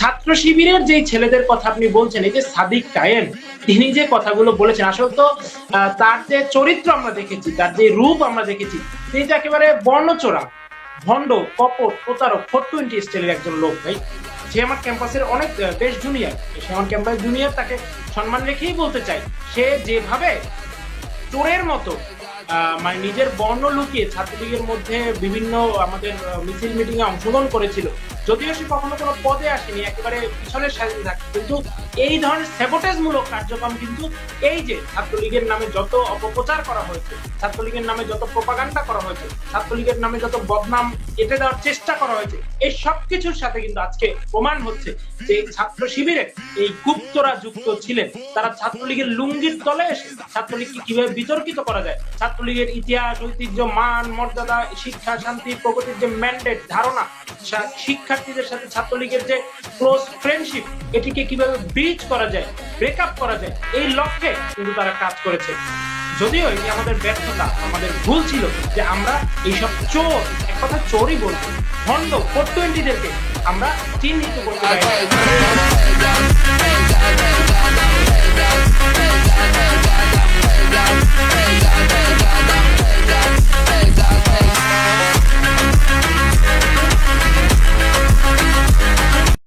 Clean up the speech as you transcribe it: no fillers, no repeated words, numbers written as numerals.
ছাত্র শিবিরের যে ছেলেদের কথা আপনি বলছেন, এই যে সাদিক কায়েম, তিনি যে কথাগুলো বলেছেন, আসলে তো তার যে চরিত্র আমরা দেখেছি, তার যে রূপ আমরা দেখেছি, তিনি তো একেবারে বর্ণচোরা, ভণ্ড, কপট, প্রতারক, 420 স্টাইলের একজন লোক ভাই। সে আমার ক্যাম্পাসের অনেক বেশ জুনিয়র, সে আমার ক্যাম্পাস জুনিয়র, তাকে সম্মান রেখেই বলতে চাই, সে যেভাবে চোরের মতো মানে নিজের বর্ণ লুকিয়ে ছাত্রলীগের মধ্যে বিভিন্ন আমাদের মিছিল মিটিং এ অংশগ্রহণ করেছিল, যদিও সে কখনো কোনো পদে আসেনি, একেবারে পিছনের সারিতে থাকে, কিন্তু এই ধরনের স্যাবোটেজ মূলক কার্যক্রম কিন্তু এই যে ছাত্রলীগের নামে যত অপপ্রচার করা হয়েছে, ছাত্রলীগের নামে যত প্রপাগান্ডা করা হয়েছে, ছাত্রলীগের নামে যত বদনাম এঁটে দেওয়ার চেষ্টা করা হয়েছে, এই সব কিছুর সাথে কিন্তু আজকে প্রমাণ হচ্ছে যে ছাত্র শিবিরে এই গুপ্তরা যুক্ত ছিলেন। তারা ছাত্রলীগের লুঙ্গির তলে এসে ছাত্রলীগকে কিভাবে বিতর্কিত করা যায়, ছাত্রলীগের ইতিহাস, ঐতিহ্য, মান, মর্যাদা, শিক্ষা, শান্তি, প্রগতির যে ম্যান্ডেট, ধারণা, শিক্ষার্থীদের সাথে ছাত্রলীগের যে ক্লোজ ফ্রেন্ডশিপ, এটিকে কিভাবে ব্রিজ করা যায়, ব্রেকআপ করা যায়, এই লক্ষ্যে কিন্তু তারা কাজ করেছে। যদিও এটি আমাদের ব্যর্থতা, আমাদের ভুল ছিল যে আমরা এইসব চোর, এক কথা চোরই বলছি, ভণ্ড 420-দেরকে আমরা চিহ্নিত করতে পারি।